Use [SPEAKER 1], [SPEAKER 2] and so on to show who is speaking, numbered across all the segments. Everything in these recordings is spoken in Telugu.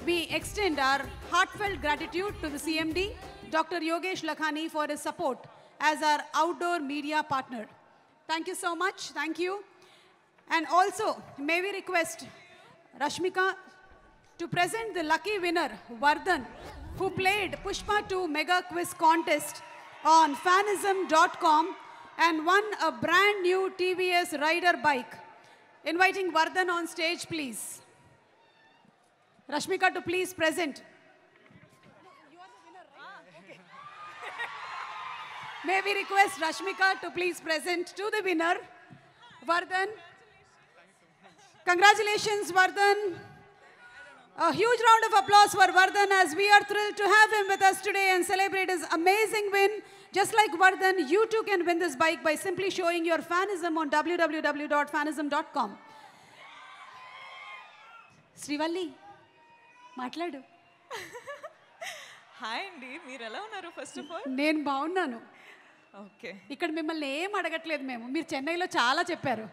[SPEAKER 1] we extend our heartfelt gratitude to the CMD, Dr. Yogesh Lakhani, for his support as our outdoor media partner. Thank you so much. Thank you. And also, may we request Rashmika to present the lucky winner, Vardhan, who played Pushpa 2 Mega Quiz Contest on fanism.com and won a brand new TVS Rider bike. Inviting Vardhan on stage, please. Rashmika to please present. May we request Rashmika to please present to the winner, Vardhan. Congratulations, Vardhan. A huge round of applause for Vardhan, as we are thrilled to have him with us today and celebrate his amazing win. Just like Vardhan, you too can win this bike by simply showing your fanism on www.fanism.com. Srivalli, మాట్లాడు.
[SPEAKER 2] హాయ్ అండి, మీరు ఎలా ఉన్నారు? ఫస్ట్ ఆఫ్ ఆల్
[SPEAKER 1] నేను బాగున్నాను.
[SPEAKER 2] ఓకే,
[SPEAKER 1] ఇక్కడ మిమ్మల్ని ఏం అడగట్లేదు మేము. మీరు చెన్నైలో చాలా చెప్పారు.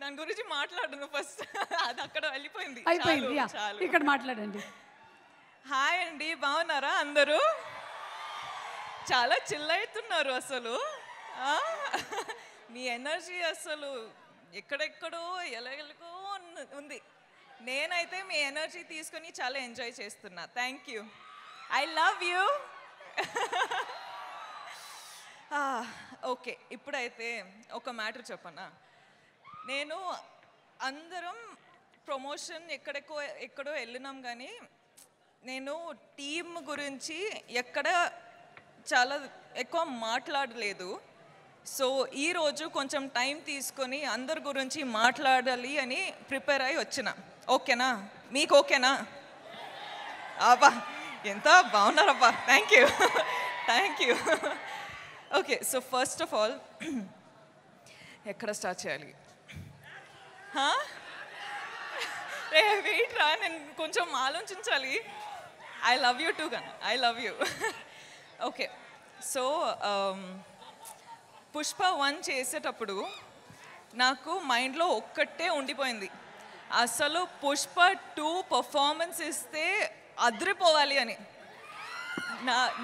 [SPEAKER 2] దాని గురించి మాట్లాడను ఫస్ట్. అది అక్కడ వెళ్ళిపోయింది,
[SPEAKER 1] అయిపోయింది. ఇక్కడ మాట్లాడండి.
[SPEAKER 2] హాయ్ అండి, బాగున్నారా అందరూ? చాలా చిల్ అవుతున్నారు అసలు. మీ ఎనర్జీ అసలు ఎక్కడెక్కడో ఎలాగో ఉంది. నేనైతే మీ ఎనర్జీ తీసుకొని చాలా ఎంజాయ్ చేస్తున్నా. Thank you. I love you. Okay, ఇప్పుడైతే ఒక మ్యాటర్ చెప్పనా. నేను అందరం ప్రమోషన్ ఎక్కడో వెళ్ళినాం, కానీ నేను టీమ్ గురించి ఎక్కడ చాలా ఎక్కువ మాట్లాడలేదు. సో ఈరోజు కొంచెం టైం తీసుకొని అందరి గురించి మాట్లాడాలి అని ప్రిపేర్ అయ్యి వచ్చిన. ఓకేనా? మీకు ఓకేనా? అబ్బా, ఎంత బాగున్నారబ్బా. Thank you, thank you. Okay, so first of all ఎక్కడ స్టార్ట్ చేయాలి? వెయిట్ రా, నేను కొంచెం ఆలోచించాలి. ఐ లవ్ యూ టూ గన్, I love you. Okay, so Pushpa 1 చేసేటప్పుడు నాకు మైండ్లో ఒక్కటే ఉండిపోయింది, అసలు పుష్ప 2 పర్ఫార్మెన్స్ ఇస్తే అదిరిపోవాలి అని.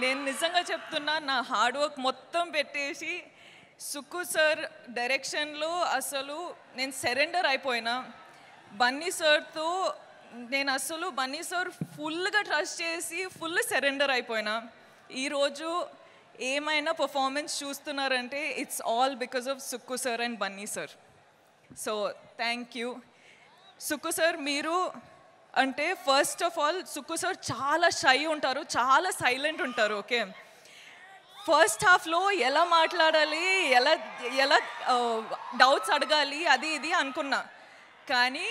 [SPEAKER 2] నేను నిజంగా చెప్తున్నా, నా హార్డ్ వర్క్ మొత్తం పెట్టేసి సుక్కు సార్ డైరెక్షన్లో అసలు నేను సరెండర్ అయిపోయినా. బన్నీ సార్తో నేను అసలు బన్నీ సార్ ఫుల్గా ట్రస్ట్ చేసి ఫుల్ సరెండర్ అయిపోయినా. ఈరోజు ఏమైనా పర్ఫార్మెన్స్ చూస్తున్నారంటే it's all because of Sukku sir and Bunny sir. So thank you Sukku sir. మీరు అంటే first of all Sukku sir చాలా షై ఉంటారు, చాలా సైలెంట్ ఉంటారు. ఓకే, ఫస్ట్ హాఫ్లో ఎలా మాట్లాడాలి, ఎలా డౌట్స్ అడగాలి, అది ఇది అనుకున్నా. కానీ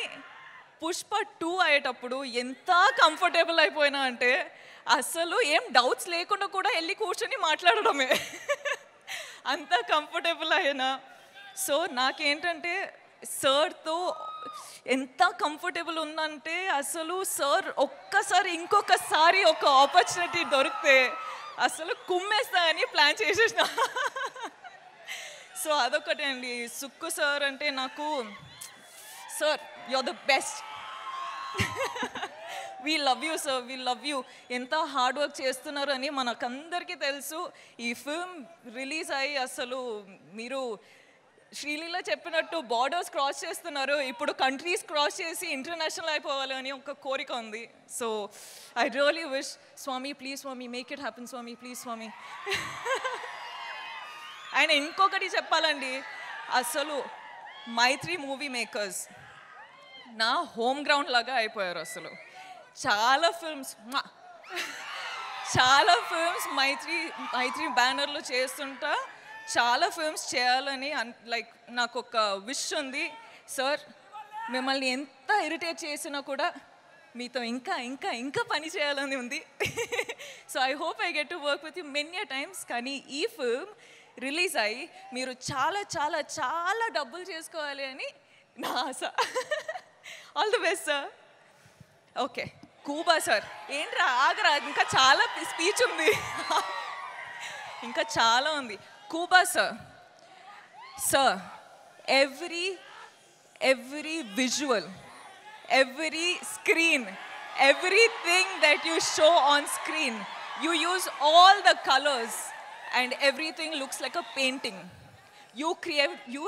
[SPEAKER 2] పుష్ప 2 అయ్యేటప్పుడు ఎంత కంఫర్టబుల్ అయిపోయినా అంటే అసలు ఏం డౌట్స్ లేకుండా కూడా వెళ్ళి కూర్చొని మాట్లాడడమే. అంత కంఫర్టబుల్ అయినా. సో నాకేంటంటే సార్తో ఎంత కంఫర్టబుల్ ఉందంటే అసలు సార్ ఒక్కసారి ఇంకొకసారి ఒక ఆపర్చునిటీ దొరికితే అసలు కుమ్మేస్తా అని ప్లాన్ చేసేసిన. సో అదొకటే అండి. సుక్కు సార్ అంటే నాకు, sir you are the best. We love you sir, we love you. ఎంత హార్డ్ వర్క్ చేస్తున్నారు అని మనకందరికీ తెలుసు. ఈ ఫిల్మ్ రిలీజ్ అయ్యి అసలు మీరు శ్రీలీల చెప్పినట్టు బార్డర్స్ క్రాస్ చేస్తున్నారు. ఇప్పుడు కంట్రీస్ క్రాస్ చేసి ఇంటర్నేషనల్ అయిపోవాలి అని ఒక కోరిక ఉంది. సో ఐ రియలీ విష్, స్వామి ప్లీజ్ స్వామి, మేక్ ఇట్ హ్యాపెన్ స్వామి, ప్లీజ్ స్వామి. ఆయన ఇంకొకటి చెప్పాలండి, అసలు మైత్రి మూవీ మేకర్స్ నా హోమ్ గ్రౌండ్ లాగా అయిపోయారు. అసలు చాలా ఫిల్మ్స్ మైత్రి బ్యానర్లో చేస్తుంటా. చాలా ఫిల్మ్స్ చేయాలని లైక్ నాకు ఒక విష్ ఉంది. సార్ మిమ్మల్ని ఎంత ఇరిటేట్ చేసినా కూడా మీతో ఇంకా ఇంకా ఇంకా పని చేయాలని ఉంది. So I hope I get to work with you many times. కానీ ఈ ఫిల్మ్ రిలీజ్ అయ్యి మీరు చాలా చాలా చాలా డబ్బులు చేసుకోవాలి అని నా ఆశ. All the best sir. Okay, Kuba sir. ఏంట్రా ఆగరా, ఇంకా చాలా స్పీచ్ ఉంది, ఇంకా చాలా ఉంది. Kuba sir, sir every visual, every screen, everything that you show on screen, you use all the colors and everything looks like a painting. You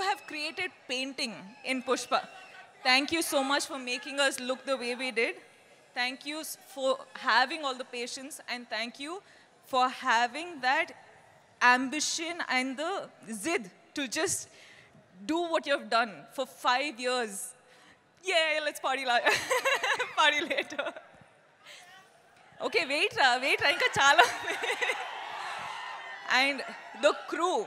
[SPEAKER 2] have created painting in Pushpa. Thank you so much for making us look the way we did. Thank you for having all the patience, and thank you for having that ambition and the zid to just do what you have done for 5 years. Yeah, let's party party later. Okay, wait ra, inka chala. And the crew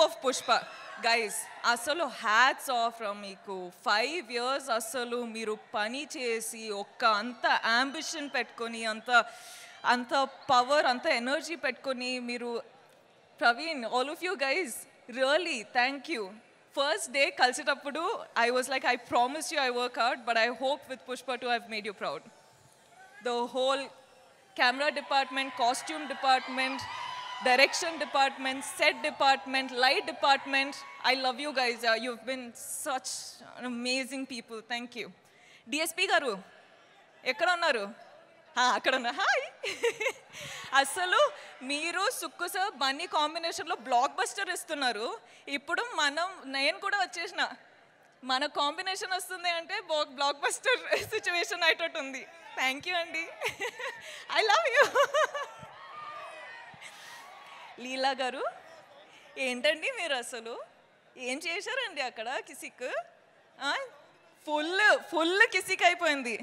[SPEAKER 2] of Pushpa, guys, asalu hats off from meeku. 5 years asalu meeru pani chesi okka anta ambition petkoni anta power anta energy petkoni meeru. Praveen, all of you guys, really thank you. First day కలిసేటప్పుడు I was like, I promise you I work hard, but I hope with Pushpa 2 I've made you proud. The whole camera department, costume department, direction department, set department, light department, I love you guys. You've been such amazing people. Thank you. DSP garu ఎక్కడ ఉన్నారు? అక్కడ ఉన్నా. హాయ్. అసలు మీరు సుక్కు సార్ బన్నీ కాంబినేషన్లో బ్లాక్ బస్టర్ ఇస్తున్నారు. ఇప్పుడు నేను కూడా వచ్చేసిన, మన కాంబినేషన్ వస్తుంది అంటే బ్లాక్ బస్టర్ సిచ్యువేషన్ అయ్యేటట్టు ఉంది. థ్యాంక్ యూ అండి. I love you. లీలా గారు, ఏంటండి మీరు అసలు ఏం చేశారండి అక్కడ? కిసిక్ ఫుల్ కిసిక్ అయిపోయింది.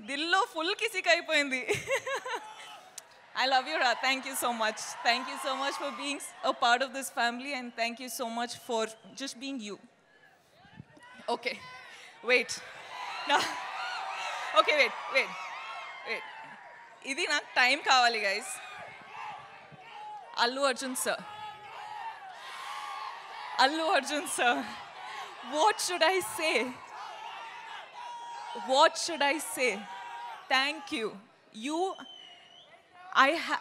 [SPEAKER 2] దిల్లో ఫుల్ కిసిక్ అయిపోయింది. I love you, Ra. Thank you so much. Thank you so much for being a part of this family, and thank you so much for just being you. Okay, wait. No. Okay, wait. Idi nak time kavali, guys. Allu Arjun sir. What should I say? Thank you.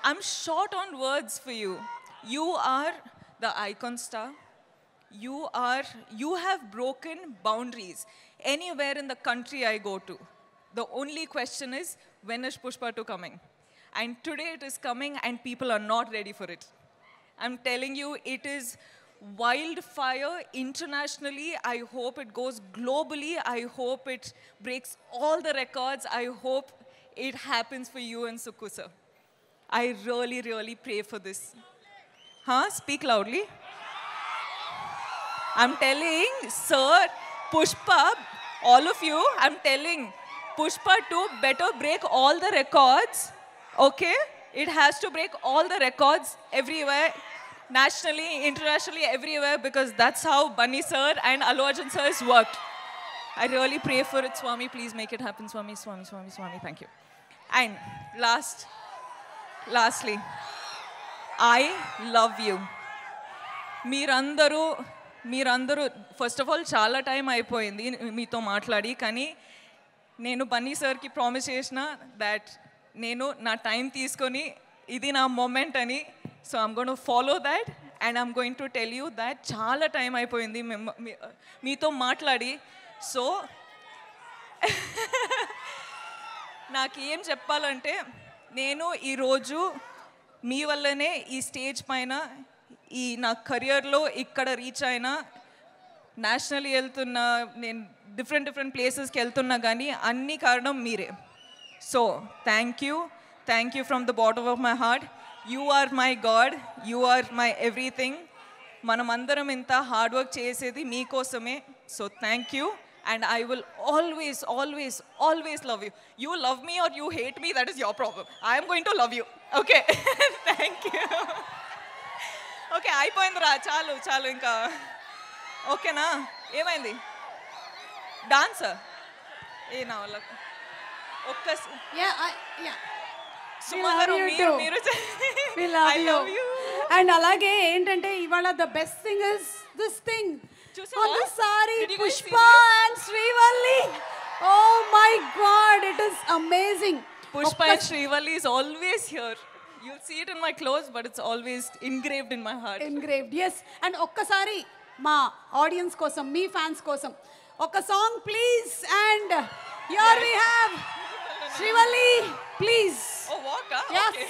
[SPEAKER 2] I'm short on words for you. You are the icon star. You have broken boundaries anywhere in the country I go to. The only question is, when is Pushpa 2 coming? And today it is coming and people are not ready for it. I'm telling you, it is wildfire internationally. I hope it goes globally. I hope it breaks all the records. I hope it happens for you and Sukku sir. I really, really pray for this. Speak loudly. I'm telling, sir, Pushpa, all of you, I'm telling, Pushpa 2 better break all the records, okay? It has to break all the records everywhere, nationally, internationally, everywhere, because that's how Bunny sir and Allu Arjun sir has worked. I really pray for it, Swami. Please make it happen, Swami. Thank you. And lastly, I love you. మీరందరూ ఫస్ట్ ఆఫ్ ఆల్ చాలా టైం అయిపోయింది మీతో మాట్లాడి, కానీ నేను బన్నీ సార్కి ప్రామిస్ చేసిన దాట్ నేను నా టైం తీసుకొని ఇది నా మూమెంట్ అని. So I'm going to follow that and I'm going to tell you that చాలా టైం అయిపోయింది మీతో మాట్లాడి. సో నాకు ఏం చెప్పాలంటే, నేను ఈరోజు మీ వల్లనే ఈ స్టేజ్ పైన ఈ నా కెరియర్లో ఇక్కడ రీచ్ అయినా, నేషనల్ వెళ్తున్నా, నేను డిఫరెంట్ ప్లేసెస్కి వెళ్తున్నా, కానీ అన్ని కారణం మీరే. So thank you from the bottom of my heart. You are my god, you are my everything. మనమందరం ఇంత హార్డ్ వర్క్ చేసేది మీకోసమే. So thank you. And I will always love you. You love me or you hate me, that is your problem. I am going to love you. Okay? Thank you. Okay, అయిపోయిందిరా, చాలు ఇంకా. ఓకేనా? ఏమైంది? డాన్స్ ఏ నా వల్ల
[SPEAKER 1] అండ్ అలాగే ఏంటంటే ఇవాళ the best thing is this thing on the sari, Pushpa and Srivalli. Oh my God, it is amazing.
[SPEAKER 2] Pushpa and Srivalli is always here. You'll see it in my clothes, but it's always engraved in my heart.
[SPEAKER 1] Engraved, yes. And okkasari ma audience kosam, me fans kosam, okka song please. And here we have Srivalli, please.
[SPEAKER 2] ఓ వాకా
[SPEAKER 1] Yes.
[SPEAKER 2] ఓకే